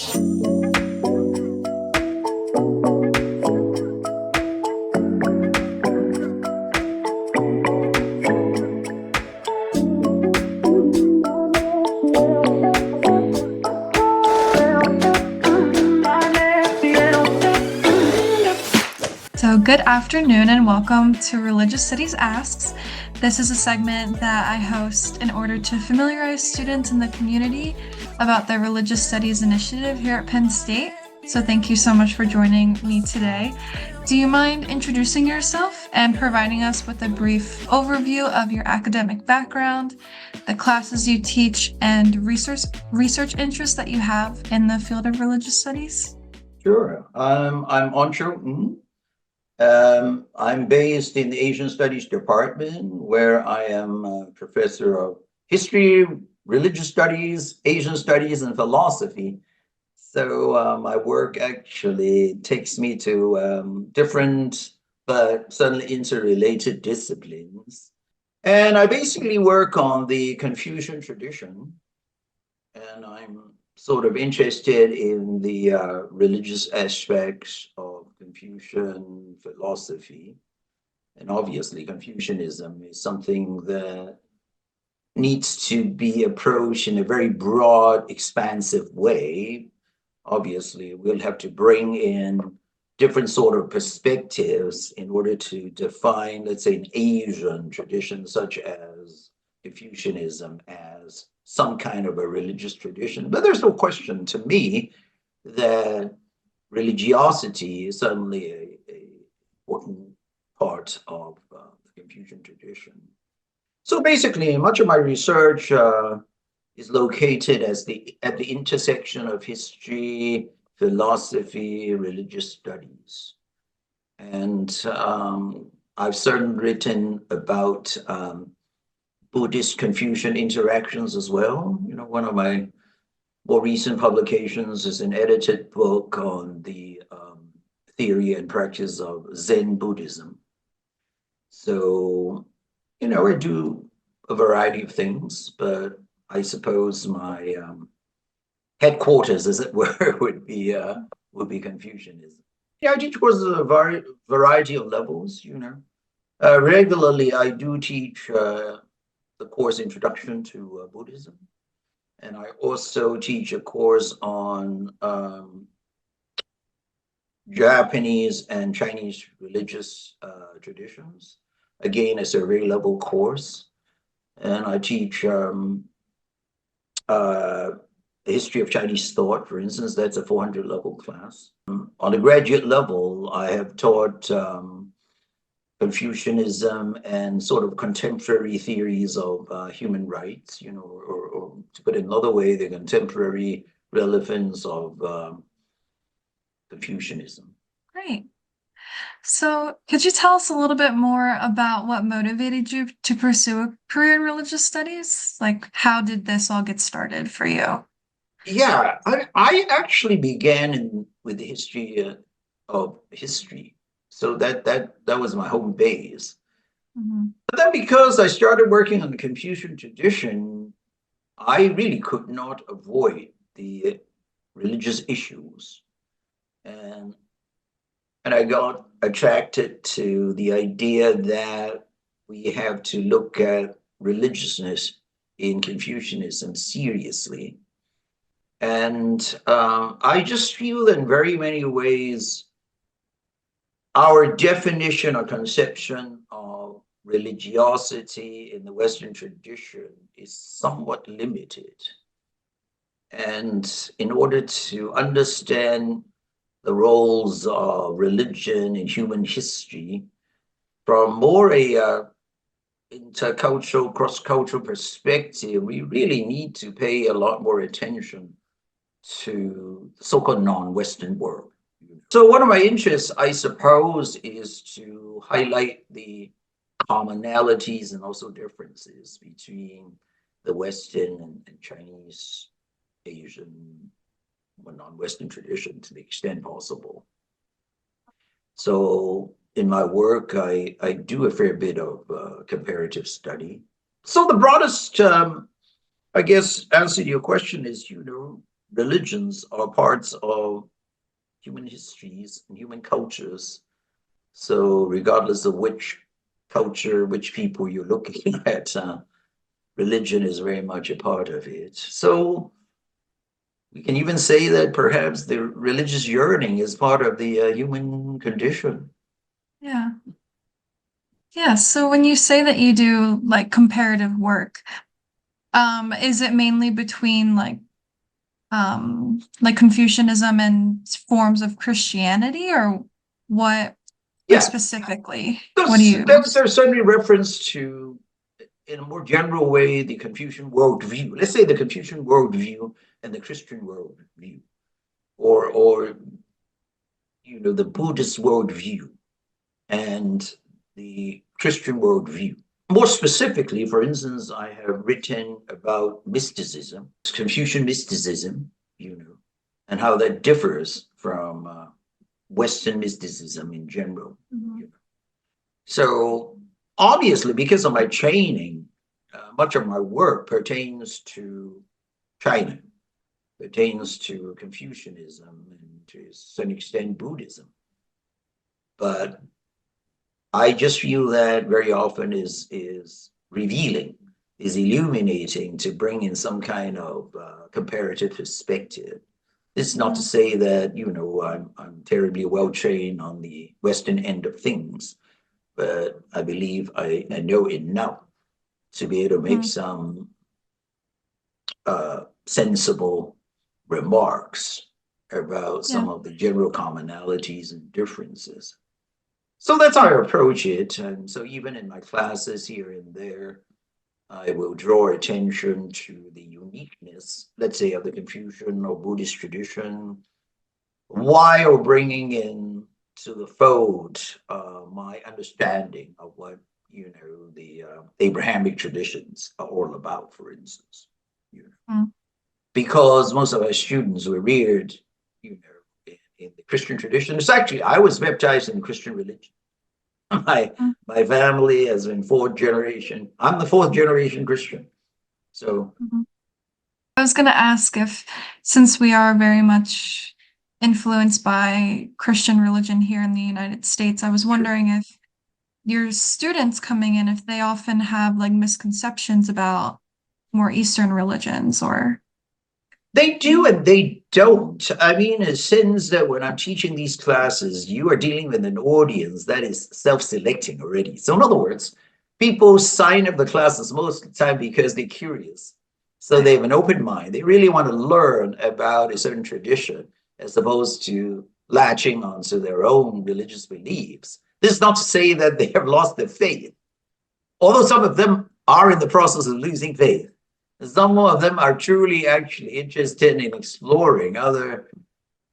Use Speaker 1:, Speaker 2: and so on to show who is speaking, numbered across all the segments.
Speaker 1: So, good afternoon and welcome to Religious Studies Asks. This is a segment that I host in order to familiarize students in the community about the Religious Studies Initiative here at Penn State. So, thank you so much for joining me today. Do you mind introducing yourself and providing us with a brief overview of your academic background, the classes you teach, and research interests that you have in the field of religious studies?
Speaker 2: Sure. I'm On-Cho. I'm based in the Asian Studies Department, where I am a professor of history, religious studies, Asian studies, and philosophy. So my work actually takes me to different but certainly interrelated disciplines. And I basically work on the Confucian tradition, and I'm sort of interested in the religious aspects of Confucian philosophy. And obviously, Confucianism is something that needs to be approached in a very broad, expansive way. Obviously, we'll have to bring in different sort of perspectives in order to define, let's say, an Asian tradition such as Confucianism as some kind of a religious tradition. But there's no question to me that religiosity is certainly a important part of the Confucian tradition. So basically, much of my research is located at the intersection of history, philosophy, religious studies. And I've certainly written about Buddhist Confucian interactions as well. You know, one of my more recent publications is an edited book on the theory and practice of Zen Buddhism. So, you know, I do a variety of things, but I suppose my headquarters, as it were, would be Confucianism. Yeah, I teach courses at a variety of levels. You know, regularly I do teach the course Introduction to Buddhism, and I also teach a course on Japanese and Chinese religious traditions. Again, it's a very level course, and I teach the history of Chinese thought, for instance. That's a 400 level class. On a graduate level, I have taught Confucianism and sort of contemporary theories of human rights, you know, or to put it another way, the contemporary relevance of Confucianism.
Speaker 1: Great. So, could you tell us a little bit more about what motivated you to pursue a career in religious studies? Like, how did this all get started for you?
Speaker 2: Yeah, I actually began with the history of history. So that was my home base.
Speaker 1: Mm-hmm.
Speaker 2: But then because I started working on the Confucian tradition, I really could not avoid the religious issues. And I got attracted to the idea that we have to look at religiousness in Confucianism seriously. And I just feel in very many ways, our definition or conception of religiosity in the Western tradition is somewhat limited. And in order to understand the roles of religion in human history from more a intercultural, cross-cultural perspective, we really need to pay a lot more attention to the so-called non-Western world. So one of my interests, I suppose, is to highlight the commonalities and also differences between the Western and Chinese, Asian, or non-Western tradition to the extent possible. So in my work, I do a fair bit of comparative study. So the broadest, I guess, answer to your question is, you know, religions are parts of human histories and human cultures. So regardless of which culture, which people you're looking at, religion is very much a part of it. So we can even say that perhaps the religious yearning is part of the human condition.
Speaker 1: Yeah. Yeah. So when you say that you do like comparative work, is it mainly between like Confucianism and forms of Christianity, or what, like
Speaker 2: Yeah,
Speaker 1: specifically, what do
Speaker 2: those,
Speaker 1: you?
Speaker 2: those are certainly reference to, in a more general way, the Confucian worldview. Let's say the Confucian worldview and the Christian worldview, or the Buddhist worldview and the Christian worldview. More specifically, for instance, I have written about mysticism, Confucian mysticism, and how that differs from Western mysticism in general.
Speaker 1: Mhm.
Speaker 2: So, obviously, because of my training, much of my work pertains to China, pertains to Confucianism, and to a certain extent Buddhism. But I just feel that very often is revealing, is illuminating to bring in some kind of comparative perspective. This is not to
Speaker 1: Mhm.
Speaker 2: say that I'm terribly well trained on the Western end of things, but I believe I know enough to be able to make
Speaker 1: Mhm.
Speaker 2: some sensible remarks about
Speaker 1: Yeah.
Speaker 2: some of the general commonalities and differences. So that's how I approach it. And so even in my classes here and there, I will draw attention to the uniqueness, let's say, of the Confucian or Buddhist tradition, while bringing in to the fold my understanding of what the Abrahamic traditions are all about, for instance. You know,
Speaker 1: Mhm.
Speaker 2: because most of our students were reared, in the Christian tradition. It's actually I was baptized in the Christian religion. My
Speaker 1: Mhm.
Speaker 2: my family has been fourth generation. I'm the fourth generation Christian. So
Speaker 1: Mhm. I was going to ask if, since we are very much influenced by Christian religion here in the United States, I was
Speaker 2: sure.
Speaker 1: wondering if your students coming in, if they often have like misconceptions about more Eastern religions or.
Speaker 2: They do and they don't. I mean, it seems that when I'm teaching these classes, you are dealing with an audience that is self-selecting already. So in other words, people sign up the classes most of the time because they're curious. So they have an open mind. They really want to learn about a certain tradition as opposed to latching onto their own religious beliefs. This is not to say that they have lost their faith, although some of them are in the process of losing faith. Some of them are truly actually interested in exploring other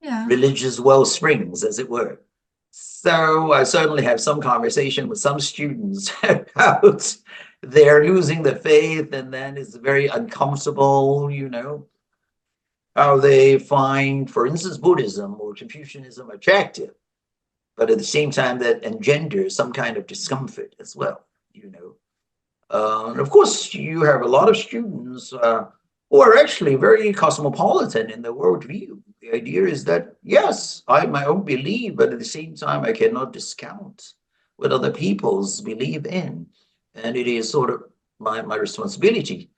Speaker 1: Yeah.
Speaker 2: religious well springs, as it were. So I certainly have some conversation with some students about they're losing the faith, and then it's very uncomfortable, how they find, for instance, Buddhism or Confucianism attractive, but at the same time that engenders some kind of discomfort as well, and of course, you have a lot of students who are actually very cosmopolitan in their worldview. The idea is that, yes, I have my own belief, but at the same time, I cannot discount what other people's believe in. And it is sort of my responsibility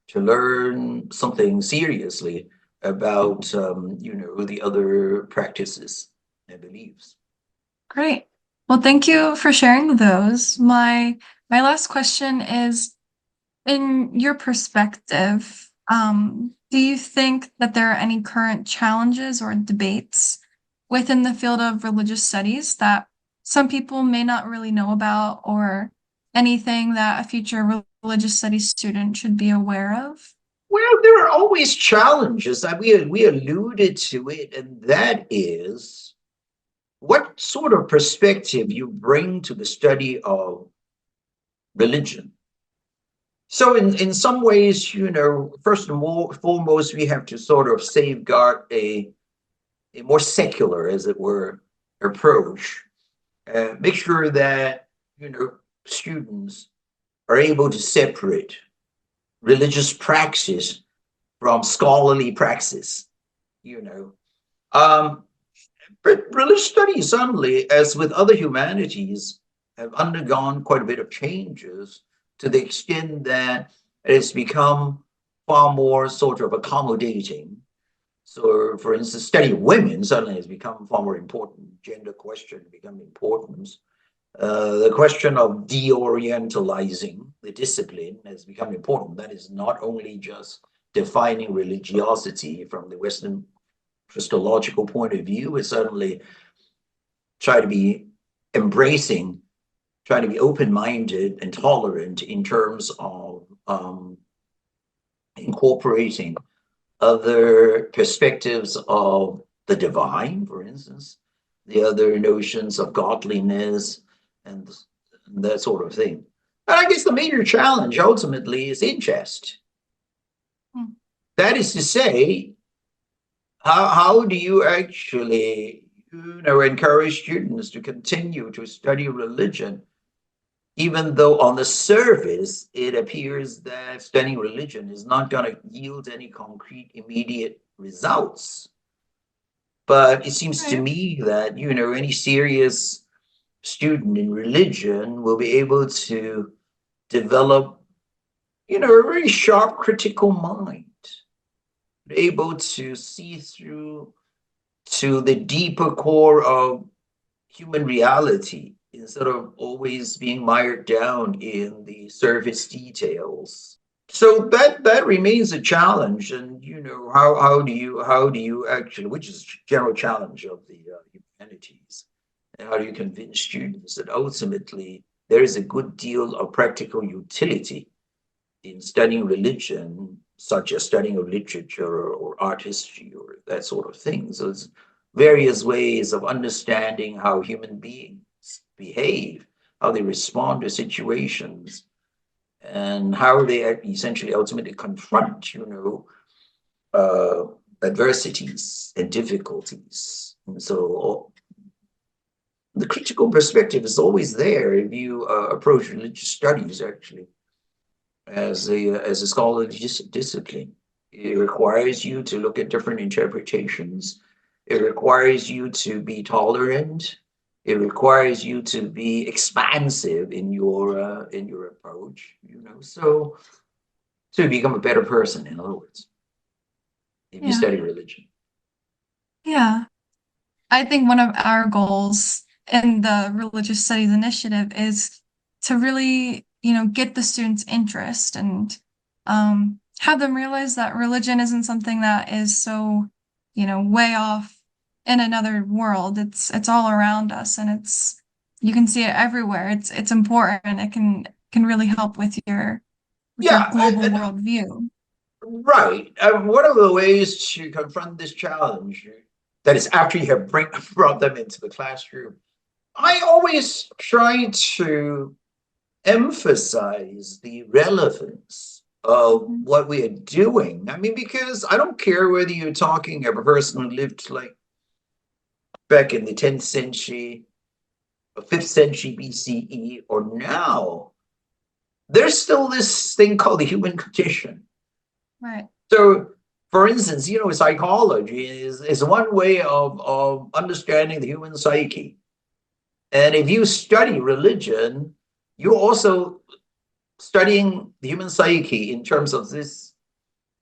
Speaker 2: to learn something seriously about, the other practices and beliefs.
Speaker 1: Great. Well, thank you for sharing those. My last question is, in your perspective, do you think that there are any current challenges or debates within the field of religious studies that some people may not really know about, or anything that a future religious studies student should be aware of?
Speaker 2: Well, there are always challenges. We alluded to it, and that is what sort of perspective you bring to the study of religion. So, in some ways, first and foremost, we have to sort of safeguard a more secular, as it were, approach. Make sure that students are able to separate religious praxis from scholarly praxis. you know. Um, but religious studies, suddenly, as with other humanities, have undergone quite a bit of changes to the extent that it has become far more sort of accommodating. So, for instance, study of women suddenly has become far more important. Gender question become important. The question of deorientalizing the discipline has become important. That is not only just defining religiosity from the Western Christological point of view, but certainly try to be embracing, try to be open-minded and tolerant in terms of incorporating other perspectives of the divine, for instance, the other notions of godliness and that sort of thing. And I guess the major challenge ultimately is interest.
Speaker 1: Hmm.
Speaker 2: That is to say, how do you actually encourage students to continue to study religion, even though on the surface it appears that studying religion is not going to yield any concrete immediate results? But it seems to
Speaker 1: Right.
Speaker 2: me that any serious student in religion will be able to develop a very sharp critical mind, able to see through to the deeper core of human reality instead of always being mired down in the surface details. So that remains a challenge, and how do you actually, which is general challenge of the humanities, and how do you convince students that ultimately there is a good deal of practical utility in studying religion, such as studying of literature or art history or that sort of thing. So there's various ways of understanding how human beings behave, how they respond to situations, and how they essentially ultimately confront, uh, adversities and difficulties. And so the critical perspective is always there if you approach religious studies actually as a scholarly discipline. It requires you to look at different interpretations. It requires you to be tolerant. It requires you to be expansive in your approach. So to become a better person, in other words, if you
Speaker 1: Yeah.
Speaker 2: study religion.
Speaker 1: Yeah. I think one of our goals in the Religious Studies Initiative is to really, get the students' interest and have them realize that religion isn't something that is so, way off in another world. It's all around us, and you can see it everywhere. It's important. It can really help with your
Speaker 2: Yeah,
Speaker 1: global worldview.
Speaker 2: right. One of the ways to confront this challenge, that is after you have brought them into the classroom, I always try to emphasize the relevance of
Speaker 1: Mhm.
Speaker 2: what we are doing. I mean, because I don't care whether you're talking of a person who lived like back in the 10th century, or 5th century BCE, or now, there's still this thing called the human condition.
Speaker 1: Right.
Speaker 2: So, for instance, psychology is one way of understanding the human psyche. And if you study religion, you're also studying the human psyche in terms of this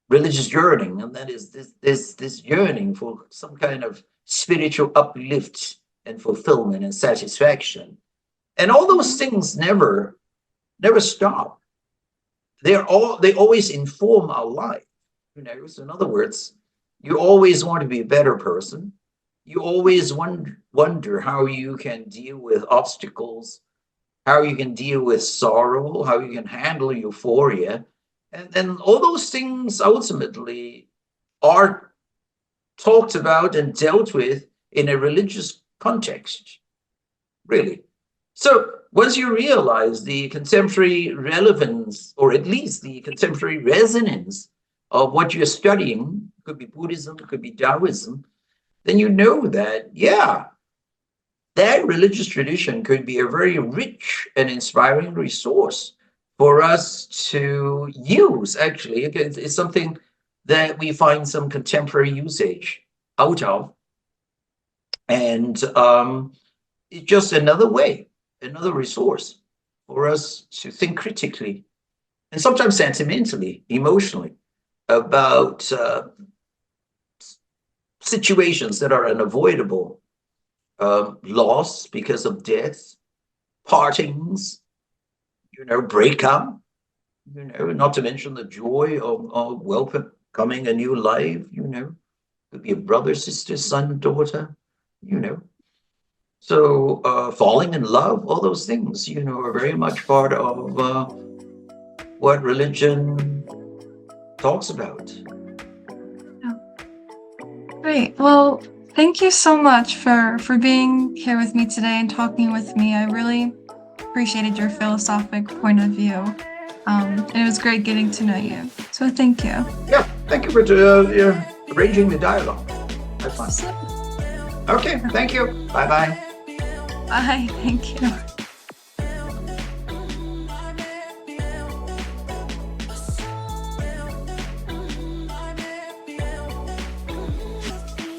Speaker 2: religious yearning, and that is this yearning for some kind of spiritual uplift and fulfillment and satisfaction. And all those
Speaker 1: Mhm.
Speaker 2: things never stop. They always inform our life. So in other words, you always want to be a better person. You always wonder how you can deal with obstacles, how you can deal with sorrow, how you can handle euphoria. And all those things ultimately are talked about and dealt with in a religious context, really. So once you realize the contemporary relevance, or at least the contemporary resonance of what you're studying, could be Buddhism, could be Taoism, then you know that, yeah, that religious tradition could be a very rich and inspiring resource for us to use. Actually, again, it's something that we find some contemporary usage out of. And it's just another way, another resource for us to think critically and sometimes sentimentally, emotionally about situations that are unavoidable, loss because of death, partings, breakup, not to mention the joy of welcoming a new life, could be a brother, sister, son, daughter, So falling in love, all those things, are very much part of what religion talks about.
Speaker 1: Great. Well, thank you so much for being here with me today and talking with me. I really appreciated your philosophic point of view. And it was great getting to know you. So thank you.
Speaker 2: Yeah, thank you for arranging the dialogue. That's fun. Okay, thank you. Bye-bye.
Speaker 1: Bye. Thank you.